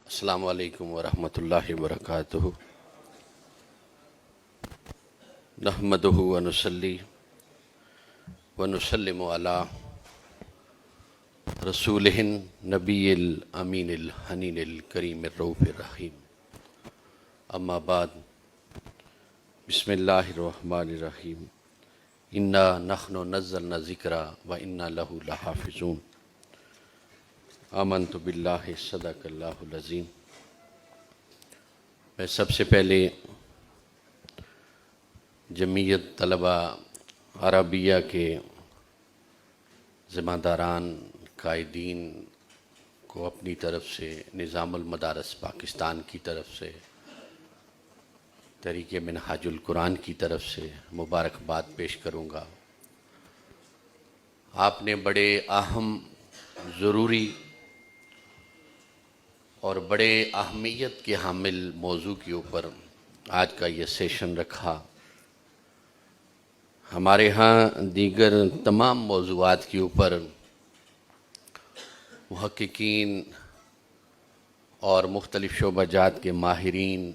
السلام علیکم ورحمۃ اللہ وبرکاتہ۔ نحمدہ ونصلی ونسلم علی رسولہ نبی الامین الحنین الکریم الرؤوف الرحیم، اما بعد، بسم اللہ الرحمن الرحیم۔ انا نحن نزلنا الذکر وانا لہ لحافظون۔ آمنت باللہ صدق اللہ العظیم۔ میں سب سے پہلے جمعیت طلبہ عربیہ کے ذمہ داران قائدین کو اپنی طرف سے، نظام المدارس پاکستان کی طرف سے، تحریک منہاج القرآن کی طرف سے مبارکباد پیش کروں گا۔ آپ نے بڑے اہم، ضروری اور بڑے اہمیت کے حامل موضوع کے اوپر آج کا یہ سیشن رکھا۔ ہمارے ہاں دیگر تمام موضوعات کے اوپر محققین اور مختلف شعبہ جات کے ماہرین،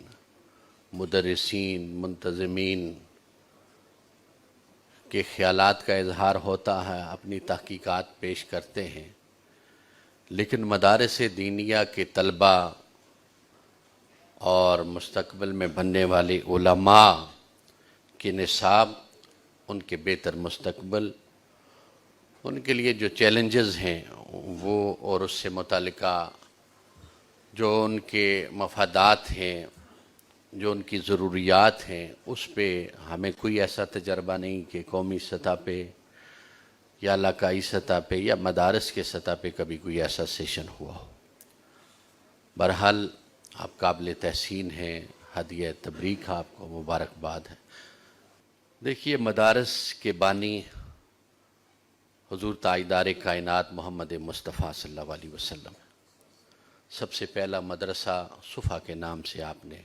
مدرسین، منتظمین کے خیالات کا اظہار ہوتا ہے، اپنی تحقیقات پیش کرتے ہیں، لیکن مدارس دینیہ کے طلبہ اور مستقبل میں بننے والے علماء کے نصاب، ان کے بہتر مستقبل، ان کے لیے جو چیلنجز ہیں وہ اور اس سے متعلقہ جو ان کے مفادات ہیں، جو ان کی ضروریات ہیں، اس پہ ہمیں کوئی ایسا تجربہ نہیں کہ قومی سطح پہ یا علاقائی سطح پہ یا مدارس کے سطح پہ کبھی کوئی ایسا سیشن ہوا ہو۔ بہرحال آپ قابل تحسین ہیں، ہدیہ تبریک آپ کو مبارکباد ہے۔ دیکھیے، مدارس کے بانی حضور تاجدار کائنات محمد مصطفیٰ صلی اللہ علیہ وسلم، سب سے پہلا مدرسہ صفا کے نام سے آپ نے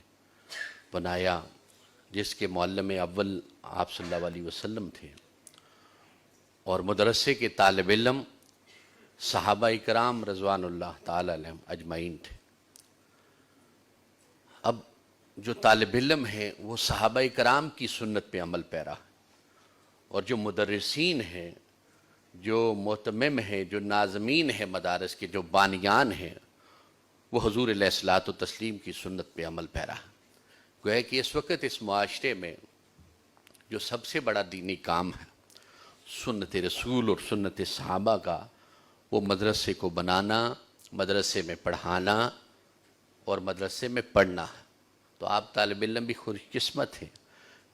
بنایا، جس کے معلم اول آپ صلی اللہ علیہ وسلم تھے، اور مدرسے کے طالب علم صحابہ اکرام رضوان اللہ تعالی علیہم اجمعین تھے۔ اب جو طالب علم ہیں وہ صحابہ اکرام کی سنت پہ عمل پیرا، اور جو مدرسین ہیں، جو متمم ہیں، جو ناظمین ہیں مدارس کے، جو بانیان ہیں، وہ حضور علیہ الصلوۃ والتسلیم کی سنت پہ عمل پیرا۔ گویا کہ اس وقت اس معاشرے میں جو سب سے بڑا دینی کام ہے، سنت رسول اور سنت صحابہ کا، وہ مدرسے کو بنانا، مدرسے میں پڑھانا اور مدرسے میں پڑھنا ہے۔ تو آپ طالب علم بھی خوش قسمت ہیں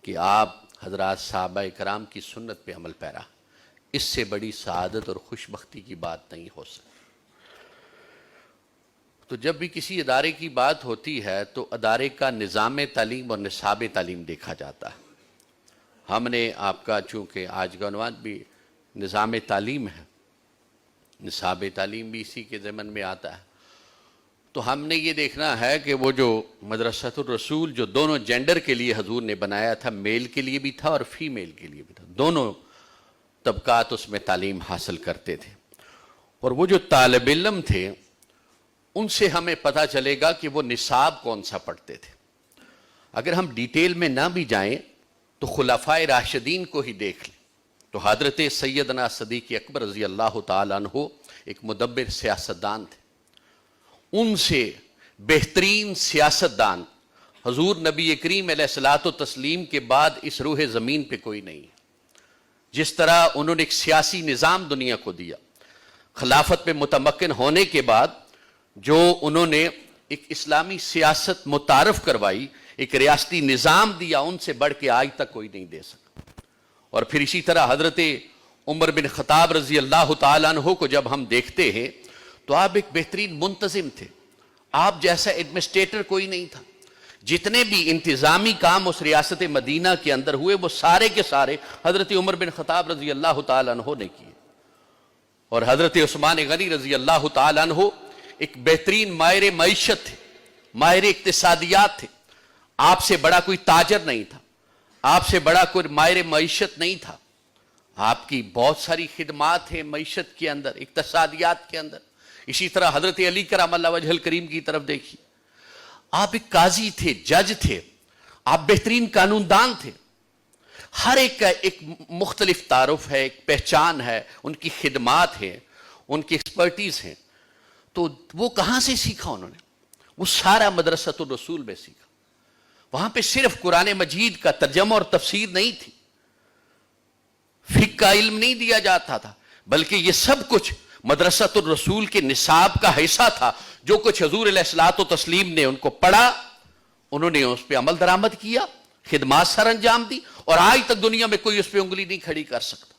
کہ آپ حضرات صحابہ کرام کی سنت پہ عمل پیرا۔ اس سے بڑی سعادت اور خوش بختی کی بات نہیں ہو سکتی۔ تو جب بھی کسی ادارے کی بات ہوتی ہے تو ادارے کا نظام تعلیم اور نصاب تعلیم دیکھا جاتا ہے۔ ہم نے آپ کا، چونکہ آج کا عنوان بھی نظام تعلیم ہے، نصاب تعلیم بھی اسی کے ضمن میں آتا ہے، تو ہم نے یہ دیکھنا ہے کہ وہ جو مدرسۃ الرسول جو دونوں جینڈر کے لیے حضور نے بنایا تھا، میل کے لیے بھی تھا اور فیمیل کے لیے بھی تھا، دونوں طبقات اس میں تعلیم حاصل کرتے تھے۔ اور وہ جو طالب علم تھے، ان سے ہمیں پتہ چلے گا کہ وہ نصاب کون سا پڑھتے تھے۔ اگر ہم ڈیٹیل میں نہ بھی جائیں تو خلفائے راشدین کو ہی دیکھ لیں تو حضرت سیدنا صدیق اکبر رضی اللہ تعالیٰ عنہ ایک مدبر سیاستدان تھے۔ ان سے بہترین سیاستدان حضور نبی کریم علیہ الصلوۃ والتسلیم کے بعد اس روح زمین پہ کوئی نہیں ہے۔ جس طرح انہوں نے ایک سیاسی نظام دنیا کو دیا، خلافت پہ متمکن ہونے کے بعد جو انہوں نے ایک اسلامی سیاست متعارف کروائی، ایک ریاستی نظام دیا، ان سے بڑھ کے آج تک کوئی نہیں دے سکا۔ اور پھر اسی طرح حضرت عمر بن خطاب رضی اللہ تعالیٰ عنہ کو جب ہم دیکھتے ہیں تو آپ ایک بہترین منتظم تھے، آپ جیسا ایڈمنسٹریٹر کوئی نہیں تھا۔ جتنے بھی انتظامی کام اس ریاست مدینہ کے اندر ہوئے وہ سارے کے سارے حضرت عمر بن خطاب رضی اللہ تعالیٰ عنہ نے کیے۔ اور حضرت عثمان غنی رضی اللہ تعالیٰ عنہ ایک بہترین ماہر معیشت تھے، ماہر اقتصادیات تھے۔ آپ سے بڑا کوئی تاجر نہیں تھا، آپ سے بڑا کوئی ماہر معیشت نہیں تھا۔ آپ کی بہت ساری خدمات ہیں معیشت کے اندر، اقتصادیات کے اندر، اسی طرح حضرت علی کرام اللہ وجہ الکریم کی طرف دیکھیے، آپ ایک قاضی تھے، جج تھے، آپ بہترین قانون دان تھے، ہر ایک کا ایک مختلف تعارف ہے، ایک پہچان ہے، ان کی خدمات ہیں، ان کی ایکسپرٹیز ہیں. تو وہ کہاں سے سیکھا انہوں نے؟ وہ سارا مدرسۃ الرسول میں سیکھا. وہاں پہ صرف قرآن مجید کا ترجمہ اور تفسیر نہیں تھی، فقہ کا علم نہیں دیا جاتا تھا، بلکہ یہ سب کچھ مدرسۃ الرسول کے نصاب کا حصہ تھا. جو کچھ حضور علیہ الصلوۃ والتسلیم نے ان کو پڑھا، انہوں نے اس پہ عمل درآمد کیا، خدمات سر انجام دی، اور آج تک دنیا میں کوئی اس پہ انگلی نہیں کھڑی کر سکتا.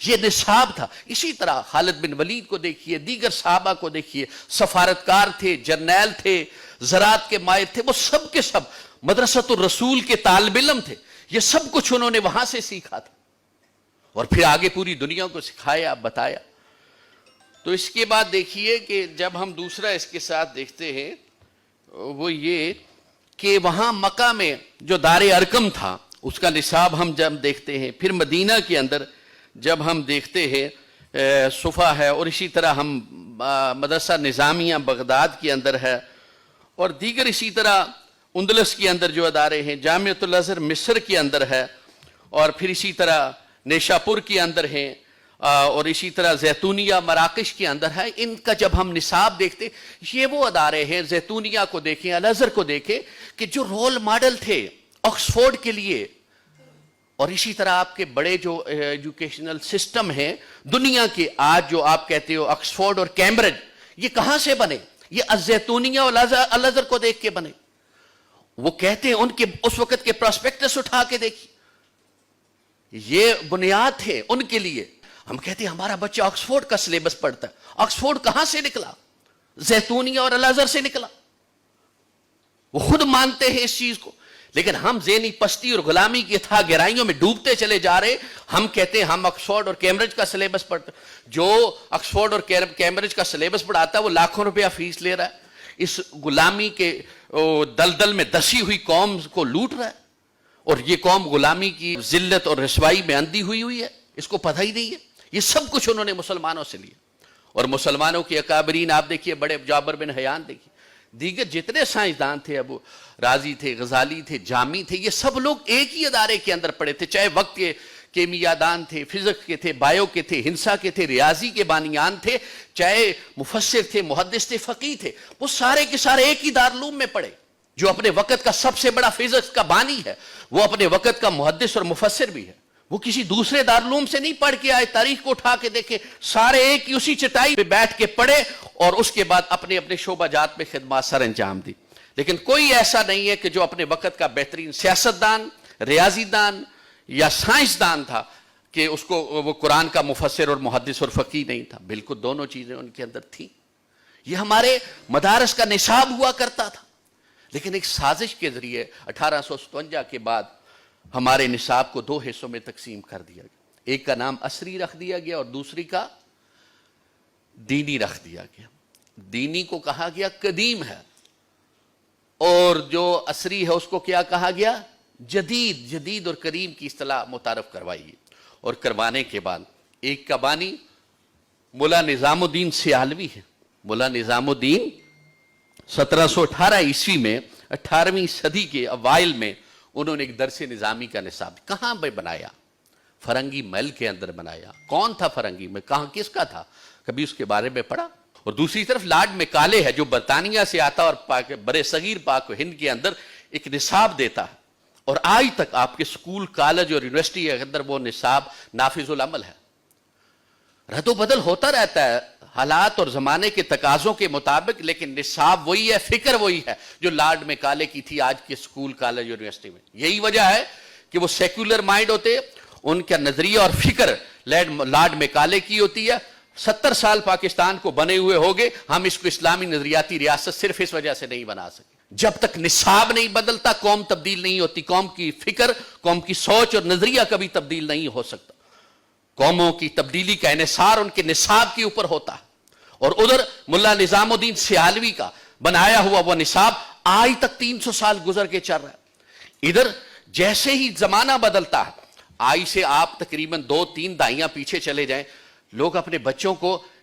یہ نصاب تھا. اسی طرح خالد بن ولید کو دیکھیے، دیگر صحابہ کو دیکھیے، سفارتکار تھے، جرنیل تھے، زراعت کے ماہر تھے، وہ سب کے سب مدرسۃ الرسول کے طالب علم تھے. یہ سب کچھ انہوں نے وہاں سے سیکھا تھا اور پھر آگے پوری دنیا کو سکھایا، بتایا. تو اس کے بعد دیکھیے کہ جب ہم دوسرا اس کے ساتھ دیکھتے ہیں وہ یہ کہ وہاں مکہ میں جو دار ارقم تھا اس کا نصاب ہم جب دیکھتے ہیں، پھر مدینہ کے اندر جب ہم دیکھتے ہیں صفا ہے، اور اسی طرح ہم مدرسہ نظامیہ بغداد کے اندر ہے، اور دیگر اسی طرح اندلس کے اندر جو ادارے ہیں، جامعۃ الازہر مصر کے اندر ہے، اور پھر اسی طرح نیشاپور کے اندر ہیں، اور اسی طرح زیتونیہ مراکش کے اندر ہے. ان کا جب ہم نصاب دیکھتے، یہ وہ ادارے ہیں، زیتونیہ کو دیکھیں، الازہر کو دیکھیں، کہ جو رول ماڈل تھے آکسفورڈ کے لیے. اور اسی طرح آپ کے بڑے جو ایجوکیشنل سسٹم ہیں دنیا کے آج، جو آپ کہتے ہو آکسفورڈ اور کیمبرج، یہ کہاں سے بنے؟ یہ الزیتونیہ اور الازہر کو دیکھ کے بنے. وہ کہتے ہیں ان کے اس وقت کے پراسپیکٹس اٹھا کے دیکھیے، یہ بنیاد تھے ان کے لیے. ہم کہتے ہیں ہمارا بچہ آکسفورڈ کا سلیبس پڑھتا ہے. آکسفورڈ کہاں سے نکلا؟ زیتونیہ اور الازہر سے نکلا. وہ خود مانتے ہیں اس چیز کو، لیکن ہم ذہنی پستی اور غلامی کی تھا گہرائیوں میں ڈوبتے چلے جا رہے. ہم کہتے ہیں ہم آکسفورڈ اور کیمبرج کا سلیبس پڑھتے. جو آکسفورڈ اور کیمبرج کا سلیبس پڑھاتا ہے وہ لاکھوں روپیہ فیس لے رہا ہے، اس غلامی کے دلدل میں دسی ہوئی قوم کو لوٹ رہا ہے، اور یہ قوم غلامی کی ذلت اور رسوائی میں اندھی ہوئی ہے، اس کو پتہ ہی نہیں ہے. یہ سب کچھ انہوں نے مسلمانوں سے لیا. اور مسلمانوں کے اکابرین آپ دیکھیے، بڑے جابر بن حیان دیکھیے، دیگر جتنے سائنسدان تھے، ابو رازی تھے، غزالی تھے، جامی تھے، یہ سب لوگ ایک ہی ادارے کے اندر پڑے تھے. چاہے وقت کے کیمیا دان تھے، فزکس کے تھے، بایو کے تھے، ہنسا کے تھے، ریاضی کے بانیان تھے، چاہے مفسر تھے، محدث تھے، فقیہ تھے، وہ سارے کے سارے ایک ہی دارالعلوم میں پڑے. جو اپنے وقت کا سب سے بڑا فزکس کا بانی ہے، وہ اپنے وقت کا محدث اور مفسر بھی ہے. وہ کسی دوسرے دارالعلوم سے نہیں پڑھ کے آئے. تاریخ کو اٹھا کے دیکھیں، سارے ایک ہی اسی چٹائی پہ بیٹھ کے پڑھے، اور اس کے بعد اپنے اپنے شعبہ جات میں خدمات سر انجام دی. لیکن کوئی ایسا نہیں ہے کہ جو اپنے وقت کا بہترین سیاستدان، ریاضی دان یا سائنسدان تھا کہ اس کو وہ قرآن کا مفسر اور محدث اور فقیہ نہیں تھا. بالکل دونوں چیزیں ان کے اندر تھیں. یہ ہمارے مدارس کا نصاب ہوا کرتا تھا. لیکن ایک سازش کے ذریعے 1857 کے بعد ہمارے نصاب کو دو حصوں میں تقسیم کر دیا گیا. ایک کا نام عصری رکھ دیا گیا اور دوسری کا دینی رکھ دیا گیا. دینی کو کہا گیا قدیم ہے، اور جو عصری ہے اس کو کیا کہا گیا؟ جدید. جدید اور کریم کی اصطلاح متعارف کروائی. اور کروانے کے بعد ایک کا بانی مولا نظام الدین سیالوی ہے. مولا نظام الدین 1718 عیسوی میں 18ویں صدی کے اوائل میں انہوں نے ایک درس نظامی کا نصاب کہاں پہ بنایا؟ فرنگی محل کے اندر بنایا. کون تھا فرنگی میں؟ کہاں کس کا تھا؟ کبھی اس کے بارے میں پڑھا؟ اور دوسری طرف لارڈ میکالے ہے جو برطانیہ سے آتا اور برے صغیر پاک و ہند کے اندر ایک نصاب دیتا ہے، اور آج تک آپ کے سکول، کالج اور یونیورسٹی کے اندر وہ نصاب نافذ العمل ہے. رد و بدل ہوتا رہتا ہے حالات اور زمانے کے تقاضوں کے مطابق، لیکن نصاب وہی ہے، فکر وہی ہے جو لارڈ میکالے کی تھی آج کے سکول، کالج، یونیورسٹی میں. یہی وجہ ہے کہ وہ سیکولر مائنڈ ہوتے، ان کا نظریہ اور فکر لارڈ میکالے کی ہوتی ہے. 70 سال پاکستان کو بنے ہوئے ہوگے، ہم اس کو اسلامی نظریاتی ریاست صرف اس وجہ سے نہیں بنا سکے. جب تک نصاب نہیں بدلتا قوم تبدیل نہیں ہوتی. قوم کی فکر، قوم کی سوچ اور نظریہ کبھی تبدیل نہیں ہو سکتا. قوموں کی تبدیلی کا انحصار ان کے نصاب کے اوپر ہوتا ہے. اور ادھر ملا نظام الدین سیالوی کا بنایا ہوا وہ نصاب آج تک 300 سال گزر کے چل رہا ہے. ادھر جیسے ہی زمانہ بدلتا ہے، آج سے آپ تقریباً 2-3 دہائیاں پیچھے چلے جائیں، لوگ اپنے بچوں کو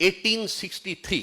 1863,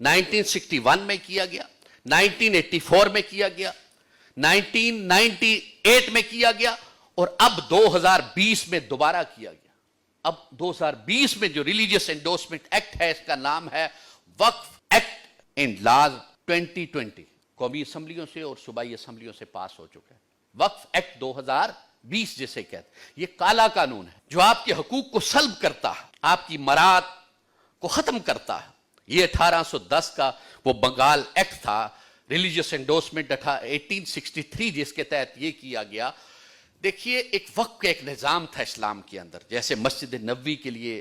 1961 میں کیا گیا, 1984 میں کیا گیا, 1998 میں کیا گیا, اور اب 2020 میں دوبارہ کیا گیا. اب 2020 میں جو ریلیجیس انڈورسمنٹ ایکٹ ہے, اس کا نام ہے وقف ایکٹ اینڈ لاز 2020, قومی اسمبلیوں سے اور صوبائی اسمبلیوں سے پاس ہو چکا ہے. وقف ایکٹ 2020 جسے کہتے ہیں, یہ کالا قانون ہے جو آپ کے حقوق کو سلب کرتا ہے, آپ کی مراد کو ختم کرتا ہے. یہ 1810 کا وہ بنگال ایکٹ تھا, ریلیجیس انڈورسمنٹ 1863, جس کے تحت یہ کیا گیا. دیکھیے ایک وقف کا ایک نظام تھا اسلام کے اندر, جیسے مسجد نبوی کے لیے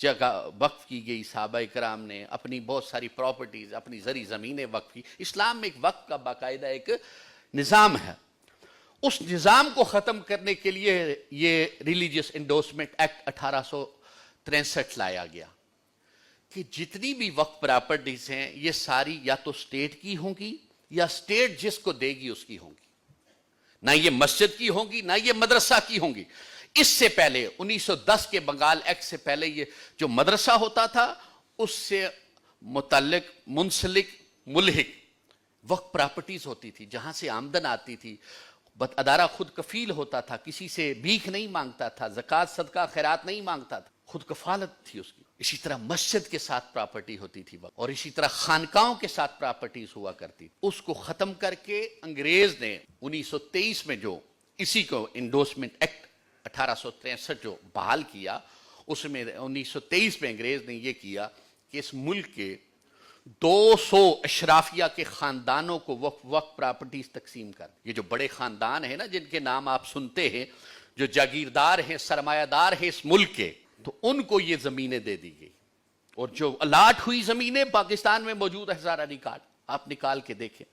جگہ وقف کی گئی, صحابہ کرام نے اپنی بہت ساری پراپرٹیز, اپنی زرعی زمینیں وقف کی. اسلام میں ایک وقف کا باقاعدہ ایک نظام ہے. اس نظام کو ختم کرنے کے لیے یہ ریلیجیس انڈورسمنٹ ایکٹ 1863 لایا گیا کہ جتنی بھی وقف پراپرٹیز ہیں یہ ساری یا تو اسٹیٹ کی ہوں گی یا اسٹیٹ جس کو دے گی اس کی ہوں گی, نہ یہ مسجد کی ہوں گی نہ یہ مدرسہ کی ہوں گی. اس سے پہلے 1910 کے بنگال ایکٹ سے پہلے یہ جو مدرسہ ہوتا تھا اس سے متعلق منسلک ملحق وقف پراپرٹیز ہوتی تھی, جہاں سے آمدن آتی تھی. ادارہ خود کفیل ہوتا تھا, کسی سے بھیک نہیں مانگتا تھا, زکوٰۃ صدقہ خیرات نہیں مانگتا تھا, خود کفالت تھی اس کی. اسی طرح مسجد کے ساتھ پراپرٹی ہوتی تھی اور اسی طرح خانقاہوں کے ساتھ پراپرٹیز ہوا کرتی. اس کو ختم کر کے انگریز نے 1923 میں جو اسی کو انڈورسمنٹ ایکٹ 1863 جو بحال کیا, اس میں 1923 میں انگریز نے یہ کیا کہ اس ملک کے 200 اشرافیہ کے خاندانوں کو وقف پراپرٹیز تقسیم کر. یہ جو بڑے خاندان ہیں نا, جن کے نام آپ سنتے ہیں, جو جاگیردار ہیں, سرمایہ دار ہیں اس ملک کے, تو ان کو یہ زمینیں دے دی گئی. اور جو الاٹ ہوئی زمینیں پاکستان میں موجود ہے سارا ریکارڈ آپ نکال کے دیکھیں.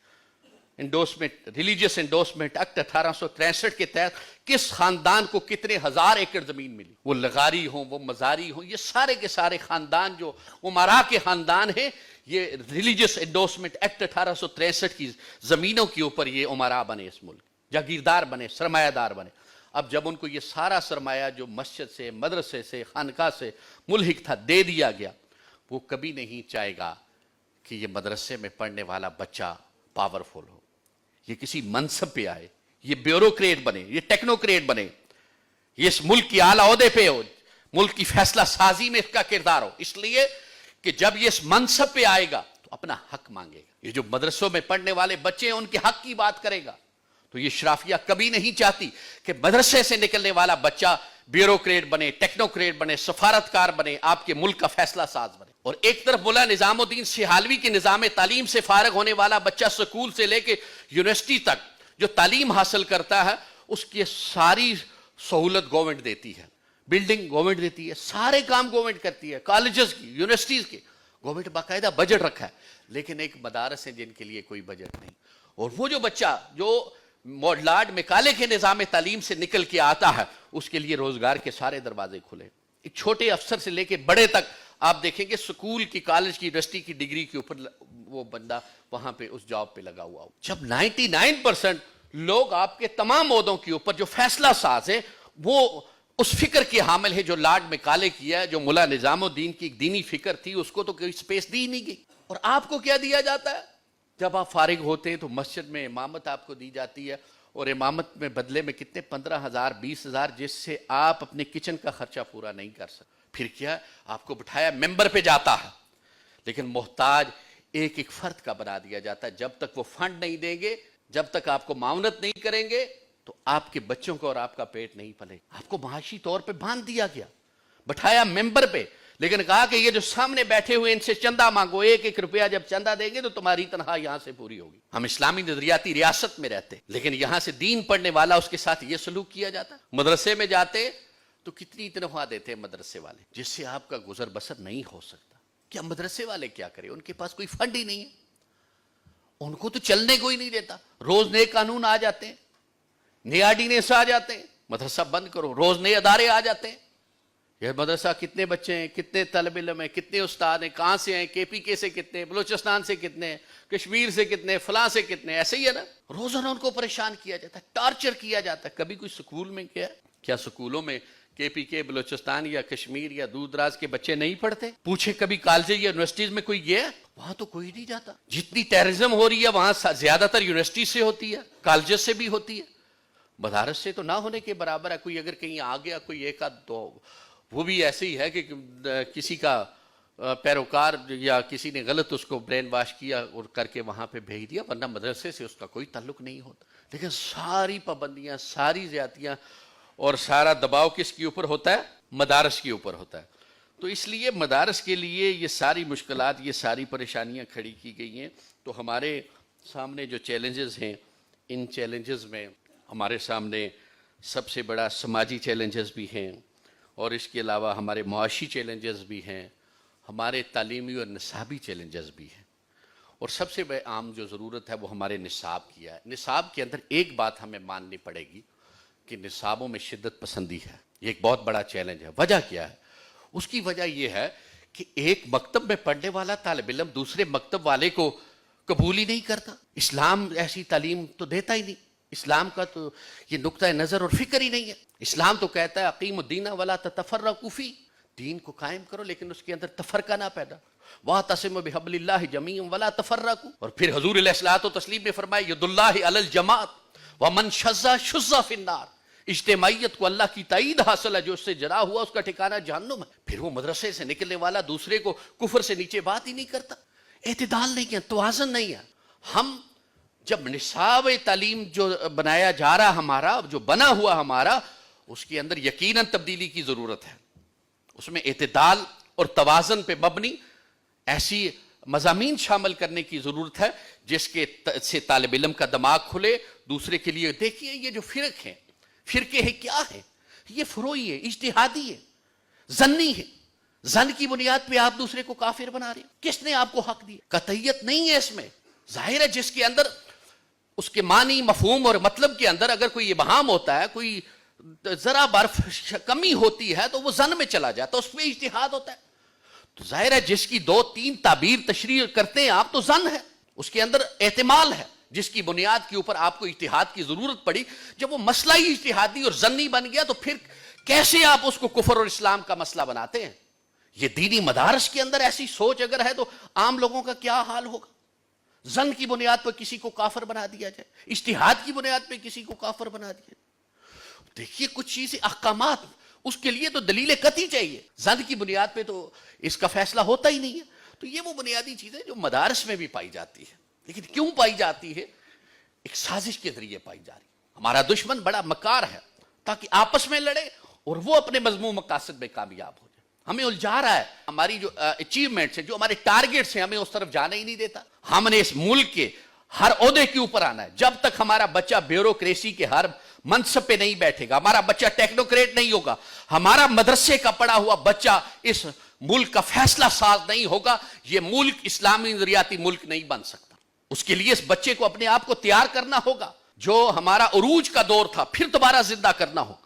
انڈورسمنٹ ریلیجیس انڈورسمنٹ ایکٹ 1863 کے تحت کس خاندان کو کتنے ہزار ایکڑ زمین ملی, وہ لغاری ہوں, وہ مزاری ہوں, یہ سارے کے سارے خاندان جو امراء کے خاندان ہیں, یہ ریلیجیس انڈورسمنٹ ایکٹ 1863 کی زمینوں کے اوپر یہ امراء بنے, اس ملک جاگیردار بنے, سرمایہ دار بنے. اب جب ان کو یہ سارا سرمایہ جو مسجد سے, مدرسے سے, خانقاہ سے ملحق تھا دے دیا گیا, وہ کبھی نہیں چاہے گا کہ یہ مدرسے میں پڑھنے والا بچہ پاورفل ہو, یہ کسی منصب پہ آئے, یہ بیوروکریٹ بنے, یہ ٹیکنوکریٹ بنے, یہ اس ملک کی اعلیٰ عہدے پہ ہو, ملک کی فیصلہ سازی میں اس کا کردار ہو. اس لیے کہ جب یہ اس منصب پہ آئے گا تو اپنا حق مانگے گا. یہ جو مدرسوں میں پڑھنے والے بچے ہیں ان کے حق کی بات کرے گا. تو یہ اشرافیہ کبھی نہیں چاہتی کہ مدرسے سے نکلنے والا بچہ بیوروکریٹ بنے, ٹیکنوکریٹ بنے, سفارتکار بنے, آپ کے ملک کا فیصلہ ساز بنے. اور ایک طرف مولا نظام الدین سہالوی کے نظام تعلیم سے فارغ ہونے والا بچہ سکول سے لے کے یونیورسٹی تک جو تعلیم حاصل کرتا ہے, اس کی ساری سہولت گورنمنٹ دیتی ہے, بلڈنگ گورنمنٹ دیتی ہے, سارے کام گورنمنٹ کرتی ہے, کالجز کی, یونیورسٹیز کی گورنمنٹ باقاعدہ بجٹ رکھا ہے. لیکن ایک مدارس ہیں جن کے لیے کوئی بجٹ نہیں. اور وہ جو بچہ جو لارڈ میکالے کے نظام تعلیم سے نکل کے آتا ہے, اس کے لیے روزگار کے سارے دروازے کھلے. ایک چھوٹے افسر سے لے کے بڑے تک آپ دیکھیں گے سکول کی, کالج کی, یونیورسٹی کی ڈگری کے اوپر وہ بندہ وہاں پہ اس جاب پہ لگا ہوا ہو. جب 99% لوگ آپ کے تمام عہدوں کے اوپر جو فیصلہ ساز ہیں وہ اس فکر کے حامل ہے جو لارڈ میکالے کیا ہے, جو مولا نظام الدین کی ایک دینی فکر تھی, اس کو تو کوئی سپیس دی نہیں گئی. اور آپ کو کیا دیا جاتا ہے جب آپ فارغ ہوتے ہیں؟ تو مسجد میں امامت آپ کو دی جاتی ہے, اور امامت میں بدلے میں کتنے 15,000 20,000, جس سے آپ اپنے کچن کا خرچہ پورا نہیں کر سکتے. پھر کیا, آپ کو بٹھایا ممبر پہ جاتا ہے, لیکن محتاج ایک ایک فرد کا بنا دیا جاتا ہے. جب تک وہ فنڈ نہیں دیں گے, جب تک آپ کو معاونت نہیں کریں گے, تو آپ کے بچوں کو اور آپ کا پیٹ نہیں پلے. آپ کو معاشی طور پہ باندھ دیا گیا, بٹھایا ممبر پہ, لیکن کہا کہ یہ جو سامنے بیٹھے ہوئے ان سے چندہ مانگو, 1-1 روپیہ جب چندہ دیں گے تو تمہاری تنخواہ یہاں سے پوری ہوگی. ہم اسلامی نظریاتی ریاست میں رہتے, لیکن یہاں سے دین پڑھنے والا اس کے ساتھ یہ سلوک کیا جاتا. مدرسے میں جاتے تو کتنی تنخواہ دیتے ہیں مدرسے والے, جس سے آپ کا گزر بسر نہیں ہو سکتا. کیا مدرسے والے کیا کریں, ان کے پاس کوئی فنڈ ہی نہیں ہے, ان کو تو چلنے کو ہی نہیں دیتا. روز نئے قانون آ جاتے ہیں, نئے آرڈیننس آ جاتے ہیں, مدرسہ بند کرو, روز نئے ادارے آ جاتے ہیں. یہ مدرسہ کتنے بچے ہیں, کتنے طالب علم ہیں, کتنے استاد ہیں, کہاں سے ہیں, KPK سے کتنے, بلوچستان سے کتنے, کشمیر سے کتنے, فلاں سے کتنے, ایسے ہی ہے نا. روزانہ ان کو پریشان کیا جاتا ہے, ٹارچر کیا جاتا ہے. کبھی کوئی سکول میں کیا سکولوں میں کے پی کے بلوچستان یا کشمیر یا دور دراز کے بچے نہیں پڑھتے؟ پوچھے کبھی کالج یا یونیورسٹیز میں کوئی گیا؟ وہاں تو کوئی نہیں جاتا. جتنی ٹیررزم ہو رہی ہے وہاں زیادہ تر یونیورسٹی سے ہوتی ہے، کالجز سے بھی ہوتی ہے، مدارس سے تو نہ ہونے کے برابر ہے. کوئی اگر کہیں آ گیا کوئی ایک آدھ تو وہ بھی ایسے ہی ہے کہ کسی کا پیروکار یا کسی نے غلط اس کو برین واش کیا اور کر کے وہاں پہ بھیج دیا، ورنہ مدرسے سے اس کا کوئی تعلق نہیں ہوتا. لیکن ساری پابندیاں، ساری زیادتیاں اور سارا دباؤ کس کے اوپر ہوتا ہے؟ مدارس کے اوپر ہوتا ہے. تو اس لیے مدارس کے لیے یہ ساری مشکلات، یہ ساری پریشانیاں کھڑی کی گئی ہیں. تو ہمارے سامنے جو چیلنجز ہیں، ان چیلنجز میں ہمارے سامنے سب سے بڑا سماجی چیلنجز بھی ہیں، اور اس کے علاوہ ہمارے معاشی چیلنجز بھی ہیں، ہمارے تعلیمی اور نصابی چیلنجز بھی ہیں. اور سب سے عام جو ضرورت ہے وہ ہمارے نصاب کی ہے. نصاب کے اندر ایک بات ہمیں ماننی پڑے گی کہ نصابوں میں شدت پسندی ہے. یہ ایک بہت بڑا چیلنج ہے. وجہ کیا ہے؟ اس کی وجہ یہ ہے کہ ایک مکتب میں پڑھنے والا طالب علم دوسرے مکتب والے کو قبول ہی نہیں کرتا. اسلام ایسی تعلیم تو دیتا ہی نہیں. اسلام کا تو یہ نقطہ نظر اور فکر ہی نہیں ہے. اسلام تو کہتا ہے اقیم الدین ولا تتفرقوا فیہ، دین کو قائم کرو لیکن اس کے اندر تفرقہ نہ پیدا. واعتصموا بحبل اللہ جمیعا ولا تفرقوا. اور پھر حضور علیہ الصلوۃ والتسلیم نے فرمایا ید اللہ علی الجماعۃ ومن شذ شذ فی النار. اجتماعیت کو اللہ کی تائید حاصل ہے، جو اس سے جدا ہوا اس کا ٹھکانہ جہنم ہے. پھر وہ مدرسے سے نکلنے والا دوسرے کو کفر سے نیچے بات ہی نہیں کرتا. اعتدال نہیں ہے، توازن نہیں ہے. ہم جب نصاب تعلیم جو بنایا جا رہا ہمارا، جو بنا ہوا ہمارا، اس کے اندر یقیناً تبدیلی کی ضرورت ہے. اس میں اعتدال اور توازن پہ مبنی ایسی مضامین شامل کرنے کی ضرورت ہے جس کے سے طالب علم کا دماغ کھلے. دوسرے کے لیے دیکھیے یہ جو فرقے ہیں کیا ہے؟ یہ فروعی ہے، اجتہادی ہے، ظنی ہے. ظن کی بنیاد پہ آپ دوسرے کو کافر بنا رہے ہیں. کس نے آپ کو حق دیا؟ قطعیت نہیں ہے اس میں. ظاہر ہے جس کے اندر اس کے معنی، مفہوم اور مطلب کے اندر اگر کوئی ابہام ہوتا ہے، کوئی ذرا برف کمی ہوتی ہے تو وہ ظن میں چلا جاتا ہے، اس پہ اجتہاد ہوتا ہے. تو ظاہر ہے جس کی 2-3 تعبیر تشریح کرتے ہیں آپ تو ظن ہے، اس کے اندر احتمال ہے جس کی بنیاد کے اوپر آپ کو اجتہاد کی ضرورت پڑی. جب وہ مسئلہ ہی اجتہادی اور ظنی بن گیا تو پھر کیسے آپ اس کو کفر اور اسلام کا مسئلہ بناتے ہیں؟ یہ دینی مدارس کے اندر ایسی سوچ اگر ہے تو عام لوگوں کا کیا حال ہوگا؟ ظن کی بنیاد پر کسی کو کافر بنا دیا جائے، اجتہاد کی بنیاد پہ کسی کو کافر بنا دیا جائے. دیکھیے کچھ چیزیں، احکامات، اس کے لیے تو دلیل قطعی چاہیے. ظن کی بنیاد پہ تو اس کا فیصلہ ہوتا ہی نہیں ہے. تو یہ وہ بنیادی چیزیں جو مدارس میں بھی پائی جاتی ہے. لیکن کیوں پائی جاتی ہے؟ ایک سازش کے ذریعے پائی جا رہی ہے. ہمارا دشمن بڑا مکار ہے تاکہ آپس میں لڑے اور وہ اپنے مذموم مقاصد میں کامیاب ہو جائے. ہمیں الجھا رہا ہے، ہماری جو اچیومنٹس ہیں، جو ہمارے ٹارگیٹس ہیں، ہمیں اس طرف جانے ہی نہیں دیتا. ہم نے اس ملک کے ہر عہدے کے اوپر آنا ہے. جب تک ہمارا بچہ بیوروکریسی کے ہر منصب پہ نہیں بیٹھے گا، ہمارا بچہ ٹیکنوکریٹ نہیں ہوگا، ہمارا مدرسے کا پڑھا ہوا بچہ اس ملک کا فیصلہ ساز نہیں ہوگا، یہ ملک اسلامی نظریاتی ملک نہیں بن سکتا. اس کے لیے اس بچے کو اپنے آپ کو تیار کرنا ہوگا. جو ہمارا عروج کا دور تھا پھر دوبارہ زندہ کرنا ہوگا.